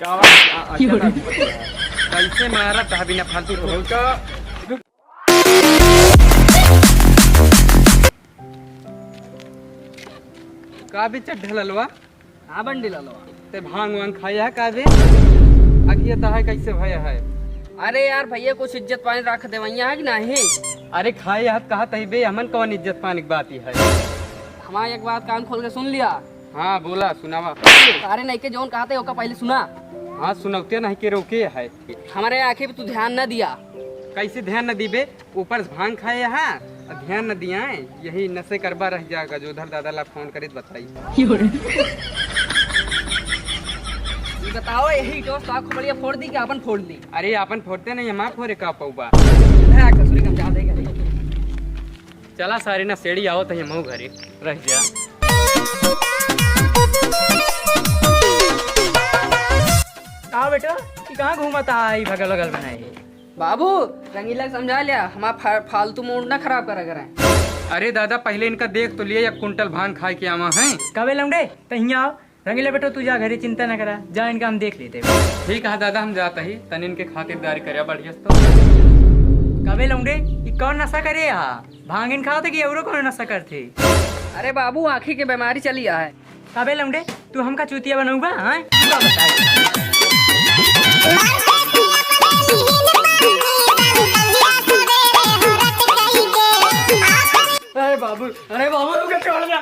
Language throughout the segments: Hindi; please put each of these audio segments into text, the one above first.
कैसे मारा था बिना फालतू का। का भी चढ़ ललवा। हाँ बंडी ललवा। ते भांग वांग खाया है का बे आखिया ता है कैसे भया है। अरे यार भैया कुछ इज्जत पानी रख दे वैया है कि नहीं। अरे खाए हाथ कहा तही बे हमन कौन इज्जत पानी की बात ही है। हमारा एक बात कान खोल के सुन लिया। हाँ बोला सुनावा। अरे नहीं के जोन कहते ओका पहले सुना। हाँ सुनौते नहीं के रोके है। हमारे आंखें पे तू ध्यान न दिया। कैसे ध्यान न दीबे ऊपर से भांग खाए है ध्यान न दिया यही नशे करबा रह जाएगा जो उधर दादा ला फोन करे बताई। बताओ यही तो साख खोलिया फोड़ दी कि अपन फोड़ दी। अरे अपन फोड़ते नहीं हम फोड़े का पौबा कसुरी कम जा देगा। चला सारे ना सेड़ी आओ तो हम घरे रह जा। कहा बेटा कि कहाँ घूमता है बगल बगल बनाए। बाबू रंगीला समझा लिया हमारा फालतू मूड ना खराब करा करें। अरे दादा पहले इनका देख तो लिए 1 कुंटल भांग खाए के आवा है। कबे लमडे तहिया आओ रंगीला बेटा तू जा घरे चिंता न करा जा इनका हम देख लेते। ठीक है दादा हम जाता ही तन इनके खातिरदारी करे बढ़िया तो। कबे लमडे ये कौन नशा करे यहाँ भांग इन खाते कि एवरो कौन नशा करते। अरे बाबू आँखी की बीमारी चली है। कबे लमडे तू हमका चूतिया बनाऊंगा हाँ। अरे बाबू छोड़ दे।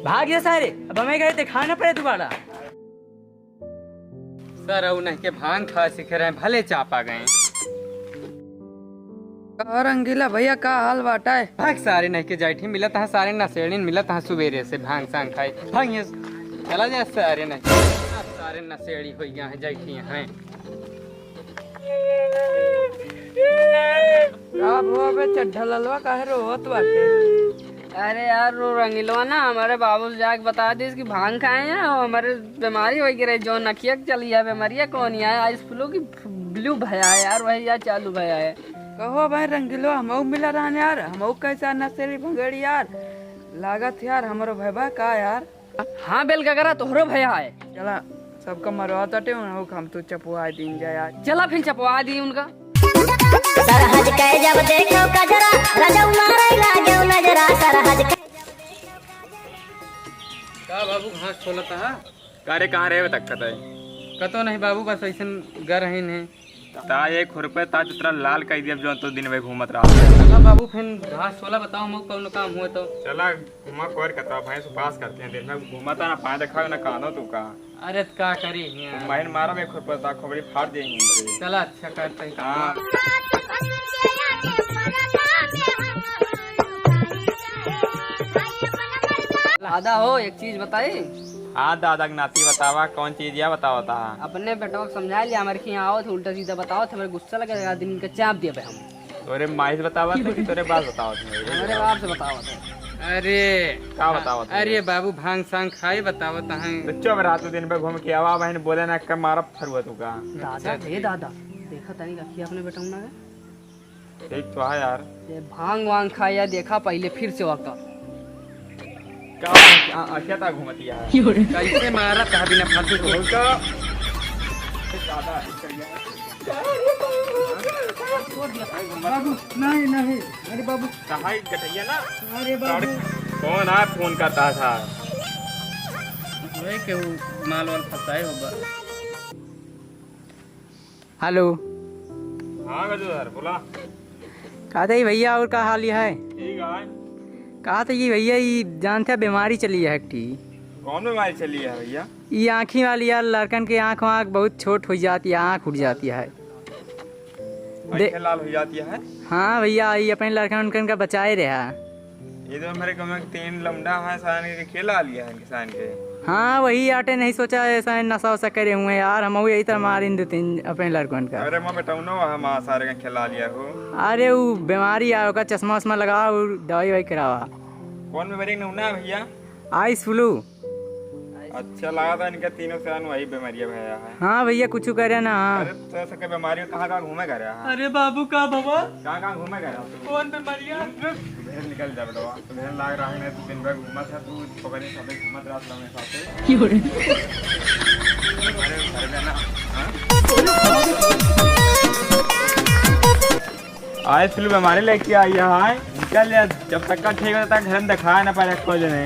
भाग गया सारे अब हमें गए थे खाना पड़े दोबारा। सर उन्हें के भांग खा सीख रहे हैं भले चापा गए। रंगीला भैया का हाल बाटा है। भाग सारे नहीं के जाठी मिला था सारे नशेड़ीन मिला था सुबेरे से भांग सांग खाए भाग ये चला जाए सारे नहीं सारे नशेड़ी हो गया है जाठी हैं। चढ़लवा काहे रोत बाटे। अरे यार वो रंगीलवा ना हमारे बाबू से जाके बता दी इसकी भांग खाए हैं और हमारे बीमारी हो गई जो नकिया चली है बीमारियाँ कौन है आइस फ्लू की ब्लू भया है यार वही यार चालू भया है। कहो भाई रंगीलो हमऊ मिला रहने यार हमऊ कैसा नशेड़ी भंगड़ी यार लागत यार हमारो भैया का यार। हाँ बेल का करा तोहरो भया है। चला सबका मरवा तटे हम तो चपुआ दिन जा यार। चला फिर चपवा दी उनका। सरहज के जब देखो कजरा राजा मारे लागे नजरा सरहज के। का बाबू घास छोलता है कारे कहाँ रहे तक कतो नहीं बाबू बस ऐसा गर ही नहीं ता 1 रुपये ताज उतरा लाल कह दिया जो तो दिन में घूमत रहा। चला बाबू फिर घास छोला बताओ मुझे कौन काम हुआ तो। चला घुमा कोर करता भाई से पास करते हैं दिन में घूमता ना पाए देखा ना कानो तू का। अरे का करी महीन मारा में 1 रुपये ता खोबड़ी फाड़ देंगे। चला अच्छा करते हैं। हाँ दादा हो एक चीज बताई। हाँ दादा नाती बतावा कौन चीज या बताओ ता। अपने बेटों को समझा लिया हमारे के यहाँ आओ तो उल्टा सीधा बताओ तो मेरे गुस्सा लगेगा दिन का चाप दिया हम। तोरे माई से बतावा थे तोरे बात बताओ हमारे बाप से बताओ तो। अरे का बताओ अरे बाबू भांग सांग खाए बताओ तो चुप रहा तू दिन पे घूम के आवा बहन बोले ना कब मारा फरुआ तू का। दादा हे दादा देखा तनी रखी अपने बेटा ना ठीक तो है यार ये भांग वांग खाया देखा पहले फिर से वक्त क्या था घूमती है कैसे मारा था बिना फालतू का। बाबू नहीं नहीं अरे बाबू कहाँ गटैया ना। अरे बाबू कौन आ फोन करता था। वही के माल वाल फंसाए होगा। हेलो हाँ गजू सर बोला। कहा था भैया और का हाल है। ठीक है कहा था ये भैया ये जानते हैं बीमारी चली है एकटी। कौन बीमारी चली है भैया। ये आँखी वाली यार लड़कन के आँख वाँख बहुत छोट हो जाती है आँख उठ जाती है। लाल हो जाती है। हाँ भैया ये अपने लड़कन उनकन का बचाए रहा। ये तो मेरे कम 3 लमडा है सान के खेला लिया है किसान के। हाँ वही आटे नहीं सोचा ऐसा नशा वशा करे हुए यार हम यही तरह मारे 2-3 अपने लड़कन का। अरे मैं बेटा हम सारे का खिला लिया हो। अरे वो बीमारी आया होगा चश्मा वश्मा लगाओ और दवाई वही करावा। कौन बीमारी ना भैया। Ice flu. अच्छा लगा था इनका तीनों से वही बीमारियां भैया है। हाँ भैया कुछ करे ना। अरे तो सके बीमारी कहाँ घूमे कर रहा है। अरे बाबू का बाबा कहाँ घूमे कर रहा कौन बीमारियां घर निकल जा बेटा तो घर लाग रहा है तू दिन भर घूमा था तू पकड़ने साथे घूमत रात लगे साथे क्यों रे अरे घर में ना हां आज फिल्म हमारे लेके आई है हां निकल जा जब तक का ठीक होता घर में दिखा ना पाए को जने